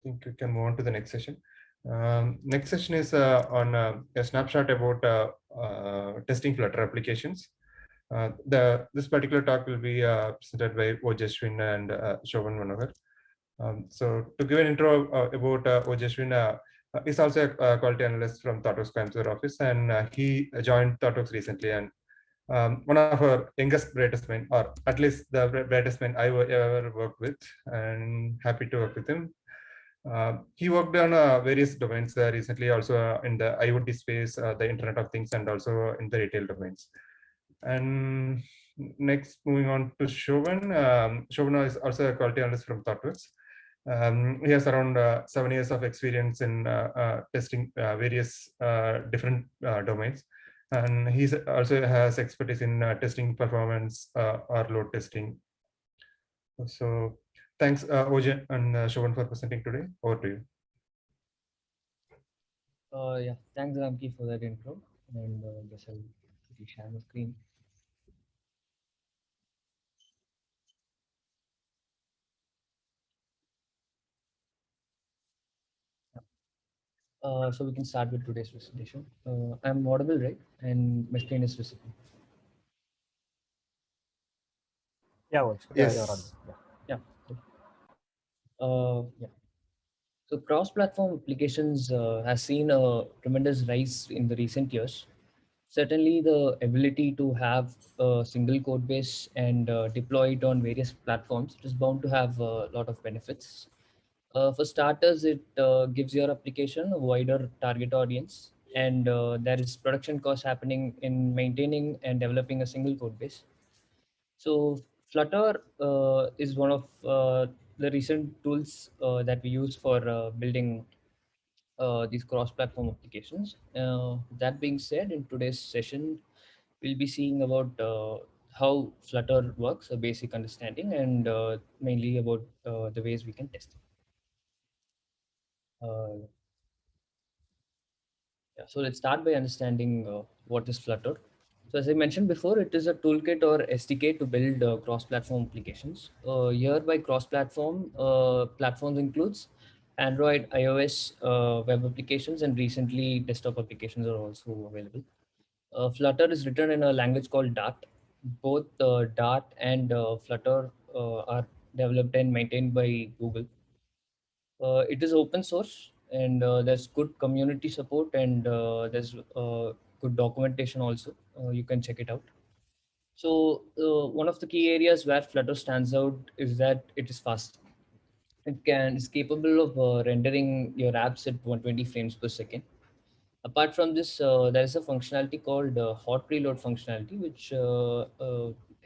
think we can move on to the next session. Next session is on a snapshot about testing Flutter applications. This particular talk will be presented by Vojaswwin and Shoban Manohar. So to give an intro about Vojaswwin, is also a quality analyst from ThoughtWorks Coimbatore office, and he joined ThoughtWorks recently. And one of our youngest brightest men, or at least the brightest men I ever worked with, and happy to work with him. He worked on various domains recently, also in the IoT space, the Internet of Things, and also in the retail domains. And next, moving on to Shoban. Shoban is also a quality analyst from ThoughtWorks. He has around 7 years of experience in testing various different domains. And he also has expertise in testing performance or load testing. So thanks, Oj and Shoban, for presenting today. Over to you. Yeah, thanks, Ramki, for that intro. And I guess I'll quickly share the screen. So we can start with today's presentation. I'm audible, right? And my screen is visible. Yeah, Yes. you're audible. Yeah. Yeah. So cross-platform applications has seen a tremendous rise in the recent years. Certainly, the ability to have a single code base and deploy it on various platforms is bound to have a lot of benefits. For starters, it gives your application a wider target audience, and there is production cost happening in maintaining and developing a single code base. So Flutter is one of the recent tools that we use for building these cross-platform applications. That being said, in today's session, we'll be seeing about how Flutter works, a basic understanding, and mainly about the ways we can test it. Yeah, so let's start by understanding what is Flutter. So as I mentioned before, it is a toolkit or SDK to build cross-platform applications. Here by cross-platform, platforms includes Android, iOS, web applications, and recently desktop applications are also available. Flutter is written in a language called Dart. Both Dart and Flutter are developed and maintained by Google. It is open source, and there's good community support, and there's good documentation also. You can check it out. So one of the key areas where Flutter stands out is that it is fast. It's capable of rendering your apps at 120 frames per second. Apart from this, there is a functionality called hot reload functionality, which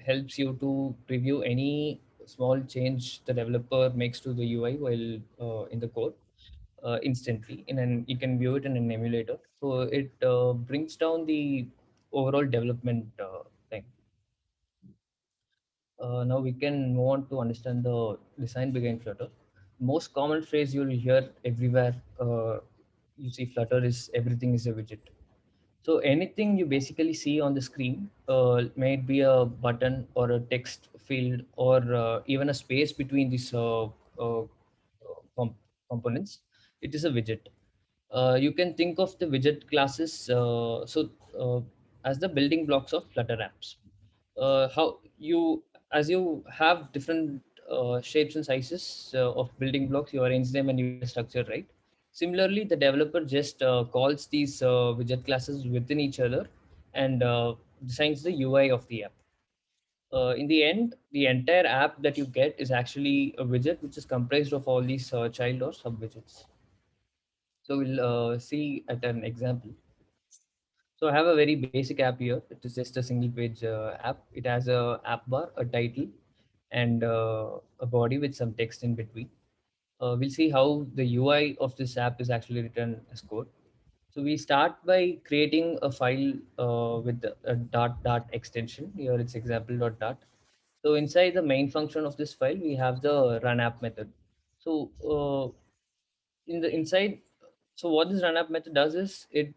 helps you to preview any small change the developer makes to the UI while in the code instantly, and you can view it in an emulator. So it brings down the overall development time. Now we can move on to understand the design behind Flutter. Most common phrase you'll hear everywhere you see Flutter is everything is a widget. So anything you basically see on the screen, may it be a button or a text field or even a space between these com- components, it is a widget. You can think of the widget classes uh, as the building blocks of Flutter apps. How you, as you have different shapes and sizes of building blocks, you arrange them and you get a structure, right? Similarly, the developer just calls these widget classes within each other and designs the UI of the app. In the end, the entire app that you get is actually a widget which is comprised of all these child or sub widgets. So we'll see at an example. So I have a very basic app here. It is just a single page app. It has a app bar, a title, and a body with some text in between. We'll see how the UI of this app is actually written as code. So we start by creating a file with a dot extension. Here it's example.dart. So inside the main function of this file, we have the run app method. So in the inside, so what this run app method does is it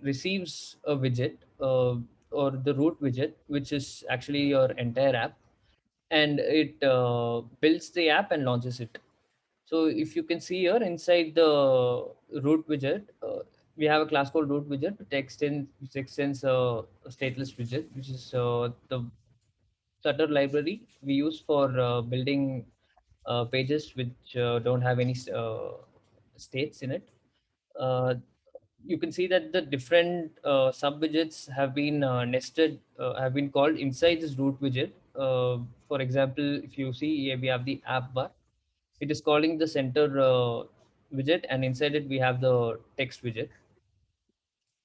receives a widget or the root widget, which is actually your entire app, and it builds the app and launches it. So if you can see here inside the root widget, we have a class called root widget which extends a stateless widget, which is the Flutter library we use for building pages which don't have any states in it. Uh, you can see that the different sub widgets have been nested, have been called inside this root widget. For example, if you see here, we have the app bar. It is calling the center widget, and inside it we have the text widget.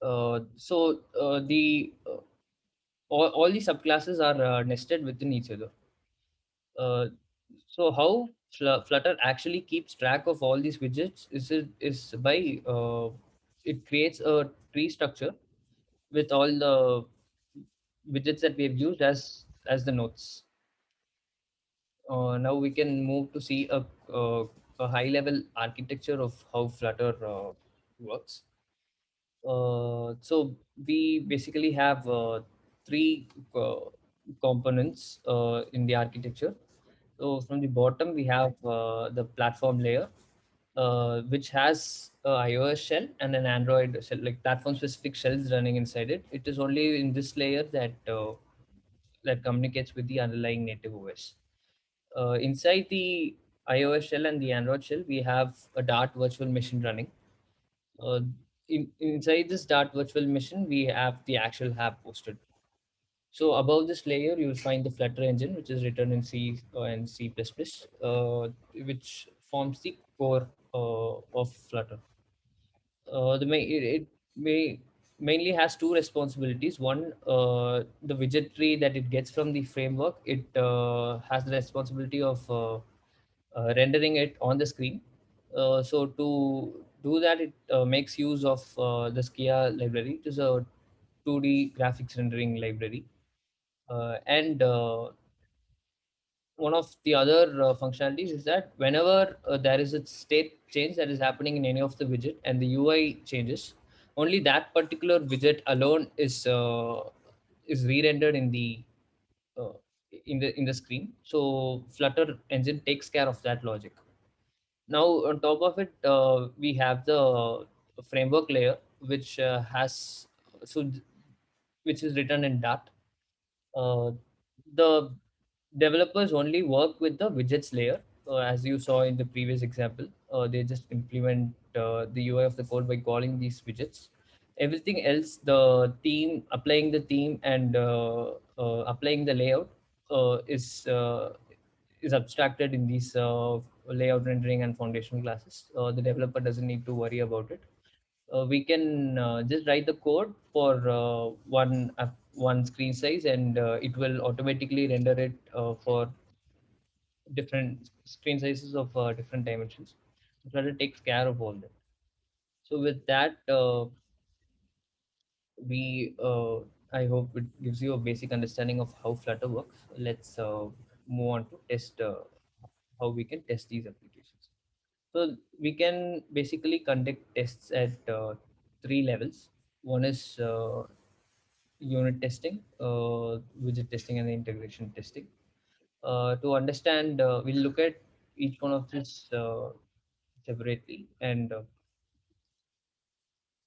All the subclasses are nested within each other. Uh, so how Flutter actually keeps track of all these widgets is by it creates a tree structure with all the widgets that we have used as the nodes. Now we can move to see a high level architecture of how Flutter works. So we basically have three components in the architecture. So from the bottom, we have the platform layer, which has a iOS shell and an Android shell, like platform specific shells running inside it. It is only in this layer that communicates with the underlying native OS. Inside the iOS shell and the Android shell, we have a Dart virtual machine running. Uh, inside this Dart virtual machine, we have the actual app posted. So above this layer, you will find the Flutter engine, which is written in C and C++, which forms the core of Flutter. It mainly has two responsibilities. One, the widget tree that it gets from the framework, it has the responsibility of rendering it on the screen. So to do that, it makes use of the Skia library. It is a 2D graphics rendering library. And One of the other functionalities is that whenever there is a state change that is happening in any of the widget and the UI changes, only that particular widget alone is re-rendered uh, in the screen. So Flutter engine takes care of that logic. Now on top of it, we have the framework layer, which has so th- which is written in Dart. The developers only work with the widgets layer, as you saw in the previous example. They just implement the UI of the code by calling these widgets. Everything else, the theme, applying the theme, and applying the layout is abstracted in these layout rendering and foundation classes. The developer doesn't need to worry about it. We can just write the code for one screen size, and it will automatically render it for different screen sizes of different dimensions. Flutter takes care of all that. So with that, we I hope it gives you a basic understanding of how Flutter works. Let's move on to test how we can test these applications. So we can basically conduct tests at three levels. One is unit testing, widget testing, and integration testing. To understand, we'll look at each one of these separately. And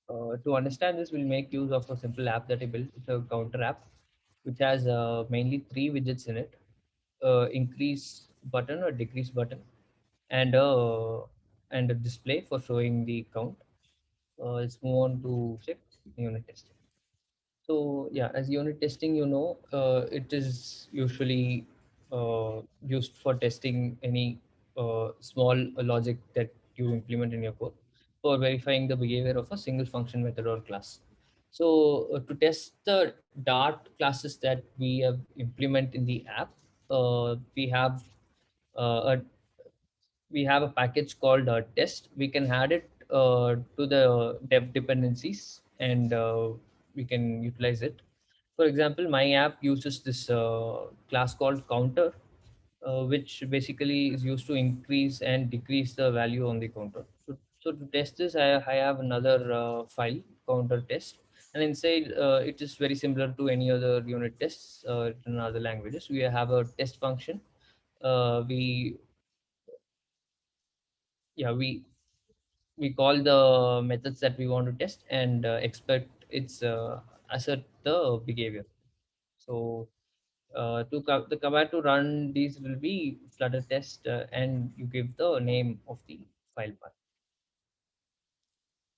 To understand this, we'll make use of a simple app that I built. It's a counter app, which has mainly three widgets in it: increase button or decrease button, and a display for showing the count. Let's move on to check unit testing. So yeah, as unit testing, it is usually used for testing any small logic that you implement in your code for verifying the behavior of a single function method or class. So to test the Dart classes that we have implement in the app, we have a a package called test. We can add it to the dev dependencies, and we can utilize it. For example, my app uses this class called counter, which basically is used to increase and decrease the value on the counter. So to test this, I have another file, counter test, and inside it is very similar to any other unit tests in other languages. We have a test function. We yeah, we call the methods that we want to test and expect its assert the behavior. So the command to run these will be flutter test, and you give the name of the file path.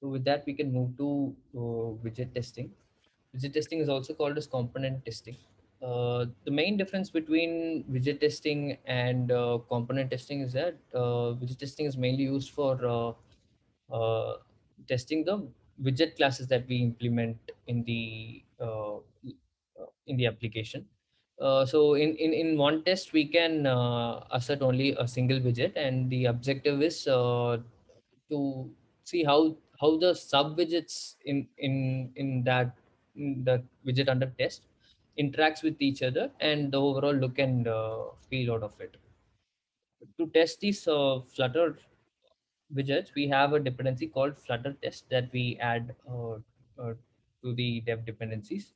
So with that, we can move to widget testing. Widget testing is also called as component testing. The main difference between widget testing and component testing is that widget testing is mainly used for testing the widget classes that we implement in the application. So in one test, we can assert only a single widget, and the objective is to see how the sub widgets in the widget under test interacts with each other and the overall look and feel out of it. To test these Flutter widgets, we have a dependency called Flutter test that we add to the dev dependencies.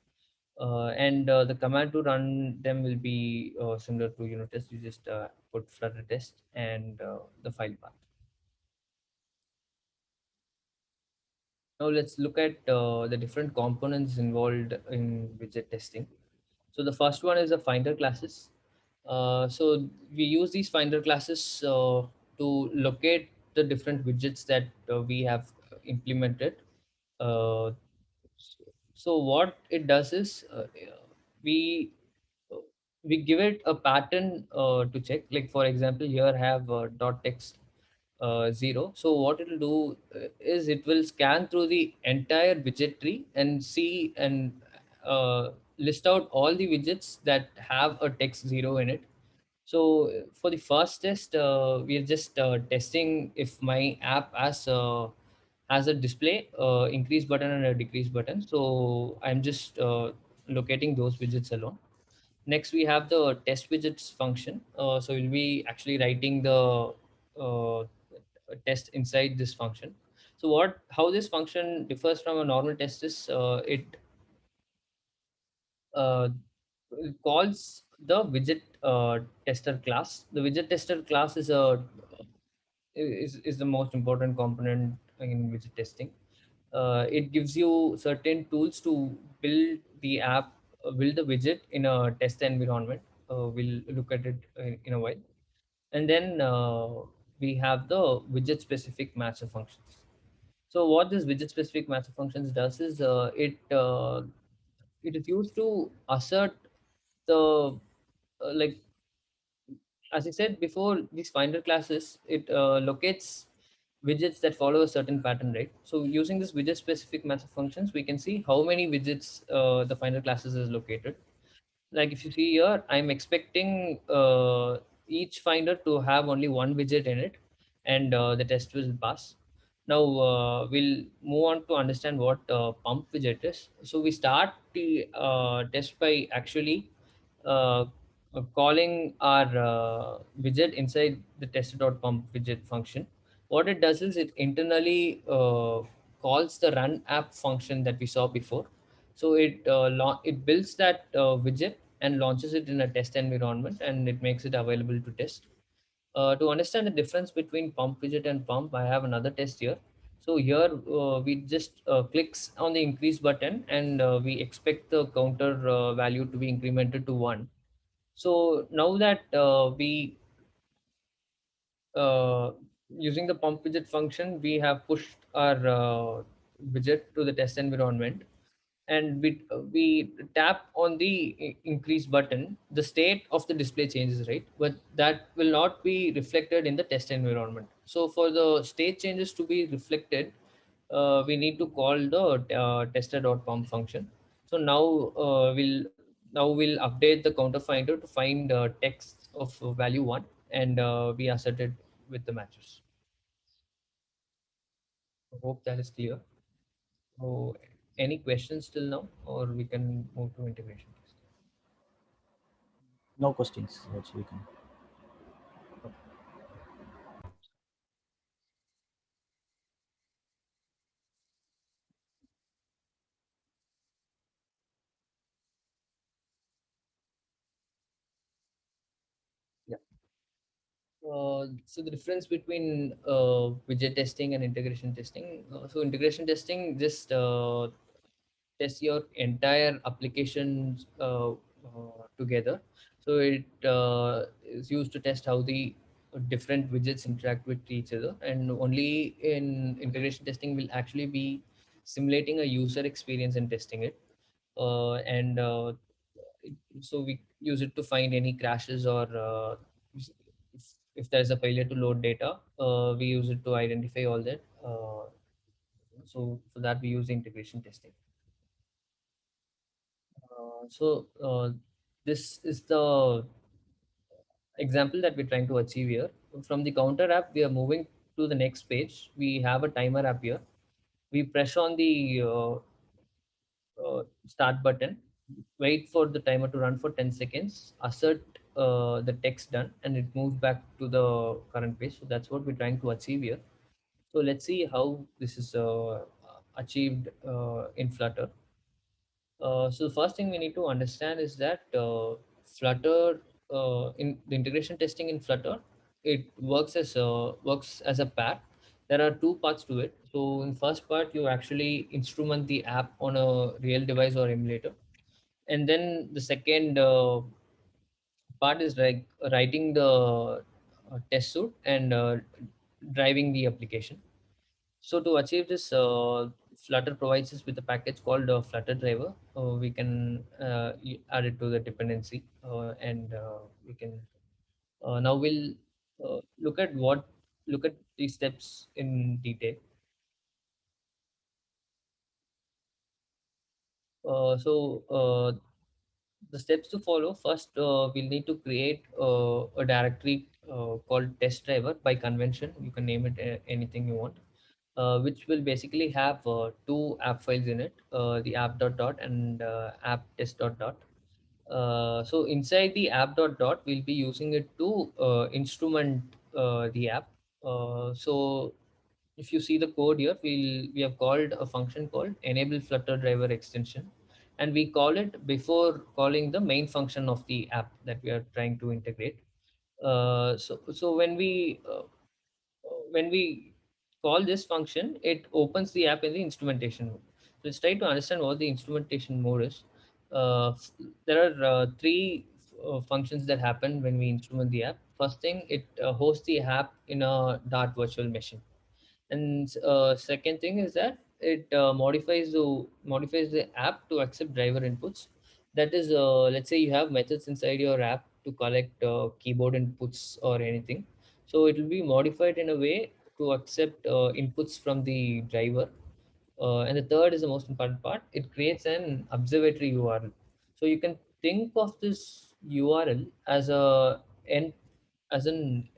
And the command to run them will be similar to unit test. You just put Flutter test and the file path. Now let's look at the different components involved in widget testing. So the first one is the finder classes. So we use these finder classes to locate the different widgets that we have implemented. Uh, so what it does is we we give it a pattern to check. Like for example, here I have dot text 0. So what it will do is it will scan through the entire widget tree and see and list out all the widgets that have a text 0 in it. So for the first test, we are just testing if my app has a display increase button and a decrease button. So I'm just locating those widgets alone. Next, we have the test widgets function. So we'll be actually writing the test inside this function. So how this function differs from a normal test is it uh, calls the widget tester class. The widget tester class is the most important component in widget testing. It gives you certain tools to build the app, build the widget in a test environment. We'll look at it in a while. And then we have the widget specific matcher functions. So what this widget specific matcher functions does is it is used to assert the like as I said before, these finder classes, it locates widgets that follow a certain pattern, right? So using this widget specific method functions, we can see how many widgets the finder classes is located. Like if you see here, I'm expecting each finder to have only one widget in it, and the test will pass. Now we'll move on to understand what pump widget is. So we start the test by actually uh, calling our widget inside the tester.pump widget function. What it does is it internally calls the run app function that we saw before. So it builds that widget and launches it in a test environment, and it makes it available to test. To understand the difference between pump widget and pump, I have another test here. So here we just clicks on the increase button, and we expect the counter value to be incremented to 1. So now that we uh, using the pump widget function, we have pushed our widget to the test environment, and we tap on the increase button. The state of the display changes, right? But that will not be reflected in the test environment. So for the state changes to be reflected, we need to call the tester.pump function. So now we'll update the counter finder to find text of value 1, and we assert it with the matches. I hope that is clear. So any questions till now, or we can move to integration? No questions. Actually, you can. Yeah. So the difference between widget testing and integration testing. So integration testing just test your entire applications together. So it is used to test how the different widgets interact with each other, and only in integration testing will actually be simulating a user experience and testing it. And So we use it to find any crashes or if there's a failure to load data, we use it to identify all that. So for that we use integration testing. This is the example that we're trying to achieve here. From the counter app, we are moving to the next page. We have a timer app here. We press on the start button, wait for the timer to run for 10 seconds, assert the text done, and it moves back to the current page. So that's what we're trying to achieve here. So let's see how this is achieved in Flutter. So the first thing we need to understand is that Flutter, in the integration testing in Flutter, it works as a pair. There are two parts to it. So in first part, you actually instrument the app on a real device or emulator, and then the second part is like writing the test suite and driving the application. So to achieve this, Flutter provides us with a package called Flutter driver. We can add it to the dependency, and we can now we'll look at these steps in detail. So the steps to follow: first, we'll need to create a directory called test driver. By convention, you can name it anything you want, which will basically have two app files in it, the app dot dot and app test dot dot. So inside the app dot dot, we'll be using it to instrument the app. So if you see the code here, we have called a function called enable flutter driver extension, and we call it before calling the main function of the app that we are trying to integrate. So when we call this function, it opens the app in the instrumentation mode. So let's try to understand what the instrumentation mode is. There are three functions that happen when we instrument the app. First thing, it hosts the app in a Dart virtual machine, and second thing is that it modifies the app to accept driver inputs. That is, let's say you have methods inside your app to collect keyboard inputs or anything. So it will be modified in a way to accept inputs from the driver. And the third is the most important part. It creates an observatory URL. So you can think of this URL as a end as an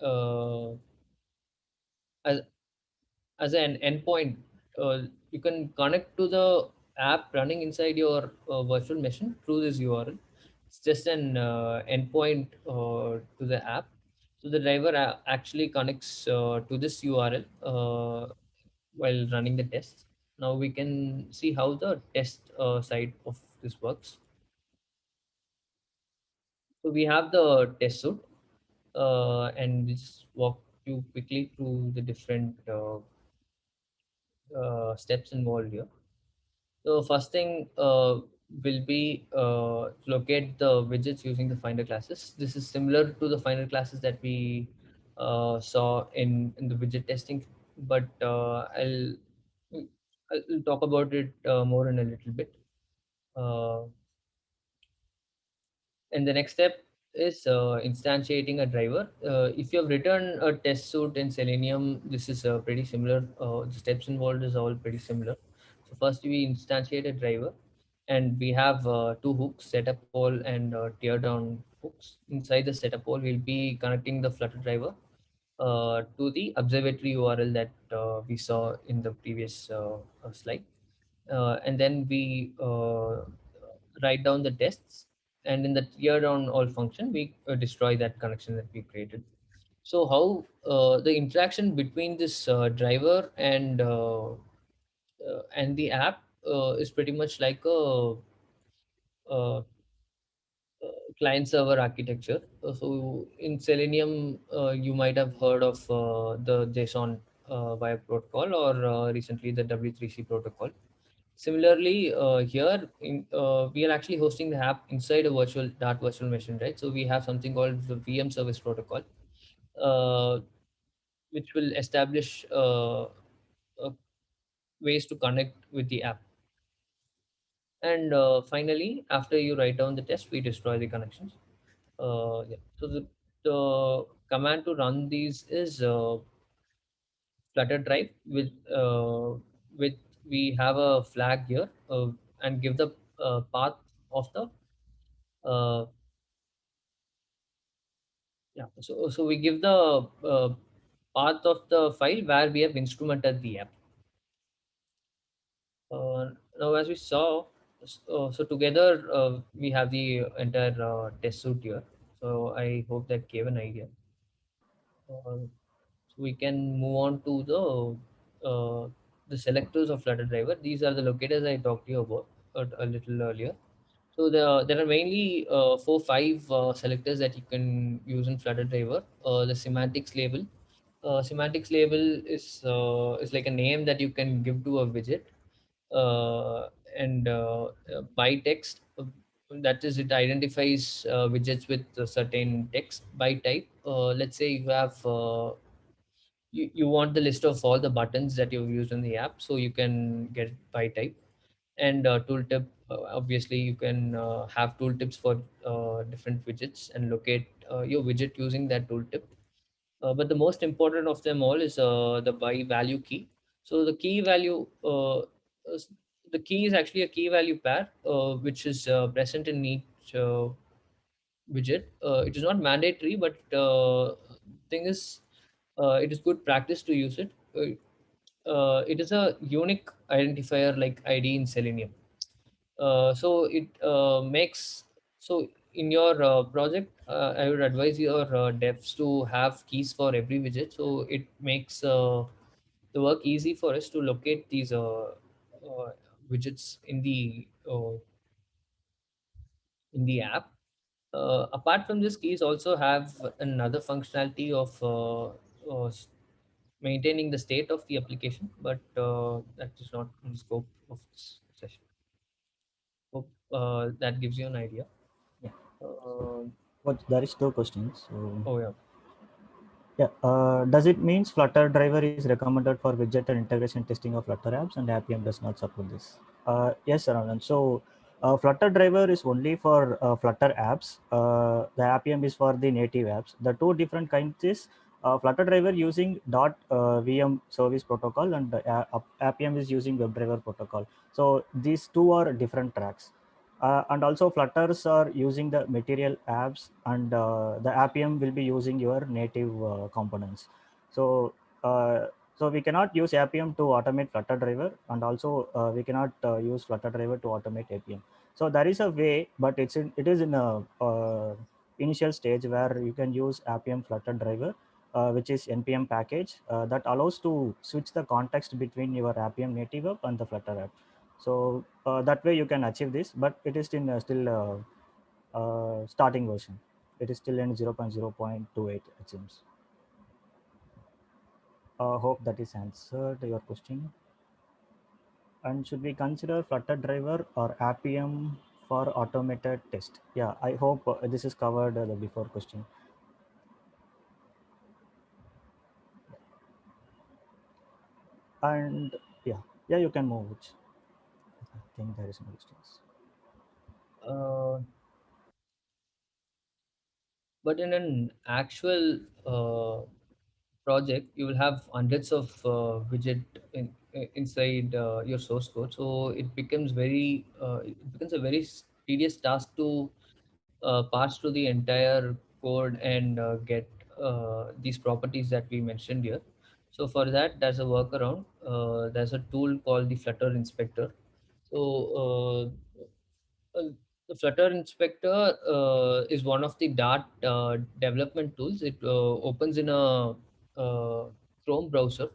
uh, as as an endpoint. You can connect to the app running inside your virtual machine through this URL. It's just an endpoint to the app. So the driver actually connects to this URL while running the tests. Now we can see how the test side of this works. So we have the test suite, and we just walk you quickly through the different steps involved here. So first thing will be locate the widgets using the Finder classes. This is similar to the Finder classes that we saw in the widget testing, but I'll talk about it more in a little bit. Uh, and the next step is instantiating a driver. If you have written a test suite in Selenium, this is pretty similar. The steps involved is all pretty similar. So first we instantiate a driver, and we have two hooks, setup all and tear down hooks. Inside the setup all, we'll be connecting the Flutter driver to the observatory URL that we saw in the previous slide. And then we write down the tests, and in the tear down all function, we destroy that connection that we created. So how the interaction between this driver and the app is pretty much like a client server architecture. So in Selenium, you might have heard of the JSON via protocol, or recently the W3C protocol. Similarly, here we are actually hosting the app inside a virtual machine, right? So we have something called the VM service protocol, uh, which will establish ways to connect with the app. And finally, after you write down the test, we destroy the connections. Yeah. So the command to run these is Flutter drive with we have a flag here, and give the path of the uh, yeah. So we give the path of the file where we have instrumented the app. Now, as we saw, so together we have the entire test suite here. So I hope that gave an idea. So we can move on to the selectors of Flutter driver. These are the locators I talked to you about a little earlier. So there are mainly 4, 5 selectors that you can use in Flutter driver. The semantics label. Semantics label is like a name that you can give to a widget, and by text. That is, it identifies widgets with a certain text by type. Let's say you have you want the list of all the buttons that you've used in the app, so you can get by type. And tooltip, obviously you can have tooltips for different widgets and locate your widget using that tooltip. But the most important of them all is the by value key. So the key is actually a key value pair, which is present in each widget. It is not mandatory, but thing is, it is good practice to use it. It is a unique identifier like ID in Selenium. So it makes so in your project, I would advise your devs to have keys for every widget, so it makes the work easy for us to locate these widgets in the app. Apart from this, keys also have another functionality of maintaining the state of the application, but that is not in the scope of this session. Hope that gives you an idea. Yeah. Uh, What there is two questions. So oh yeah. yeah, does it means Flutter driver is recommended for widget and integration testing of Flutter apps, and Appium does not support this? Yes, Anand. So Flutter driver is only for Flutter apps. The Appium is for the native apps. The two different kinds is Flutter driver using .vm service protocol, and Appium is using WebDriver protocol. So these two are different tracks. And also flutters are using the material apps, and the appium will be using your native components. So uh, so we cannot use appium to automate flutter driver, and also we cannot use flutter driver to automate appium. So there is a way, but it is in a initial stage where you can use appium flutter driver, which is npm package, that allows to switch the context between your appium native app and the flutter app. So that way you can achieve this, but it is in still starting version. It is still in 0.0.28, it seems. Hope that is answered your question. And should we consider flutter driver or appium for automated test? Yeah, I hope this is covered the before question. And yeah, you can move it. I think there is no questions. Uh, but in an actual project, you will have hundreds of widget inside your source code. So it becomes a very tedious task to parse through the entire code and get these properties that we mentioned here. So for that, there's a workaround. There's a tool called the Flutter Inspector. So uh, the Flutter Inspector is one of the Dart development tools. It opens in a Chrome browser.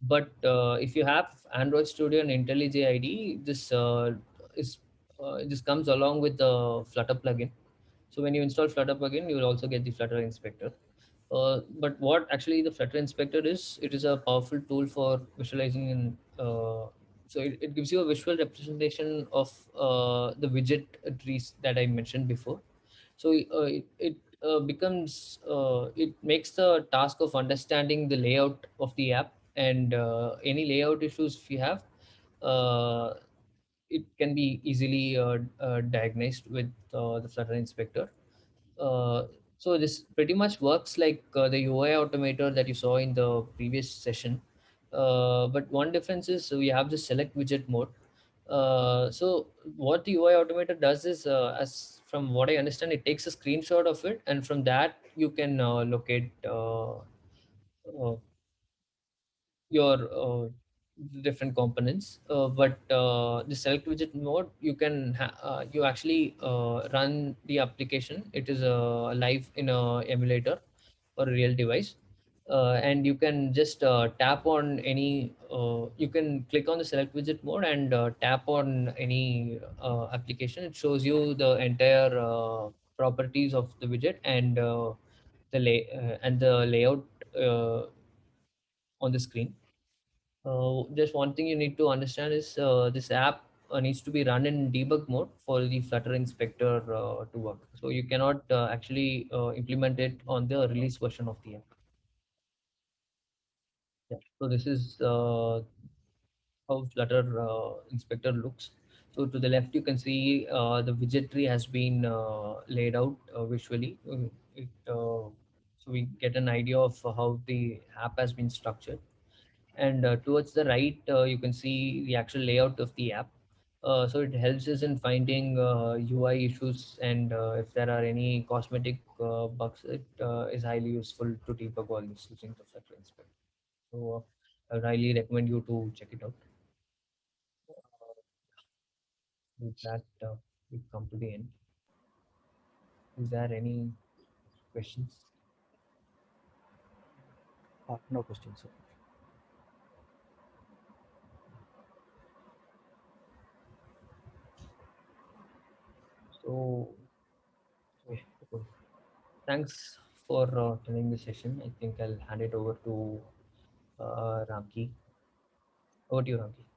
But if you have Android Studio and IntelliJ IDE, this comes along with the Flutter plugin. So when you install Flutter plugin, you will also get the Flutter inspector. But what actually the Flutter inspector is, it is a powerful tool for visualizing and so it gives you a visual representation of the widget trees that I mentioned before. So it makes the task of understanding the layout of the app and any layout issues if you have, uh, it can be easily diagnosed with the Flutter inspector. uh, so this pretty much works like the UI automator that you saw in the previous session. But one difference is we have the select widget mode. So what the UI automator does is, as from what I understand, it takes a screenshot of it, and from that you can locate your different components. But the select widget mode, you actually run the application. It is live in a emulator or a real device. And you can just tap on any you can click on the select widget mode and tap on any application. It shows you the entire properties of the widget and and the layout uh, on the screen. Just one thing you need to understand is this app needs to be run in debug mode for the Flutter inspector to work. So you cannot actually implement it on the release version of the app. Yeah. So this is how Flutter inspector looks. So to the left, you can see the widget tree has been laid out visually. So we get an idea of how the app has been structured. And towards the right, you can see the actual layout of the app. So it helps us in finding UI issues, and if there are any cosmetic bugs, it is highly useful to debug all this using the Flutter inspector. So I would highly recommend you to check it out. With that, we come to the end. Is there any questions? No questions, sir. So, okay, cool. Thanks for attending the session. I think I'll hand it over to Ramki. Over to you, Ramki.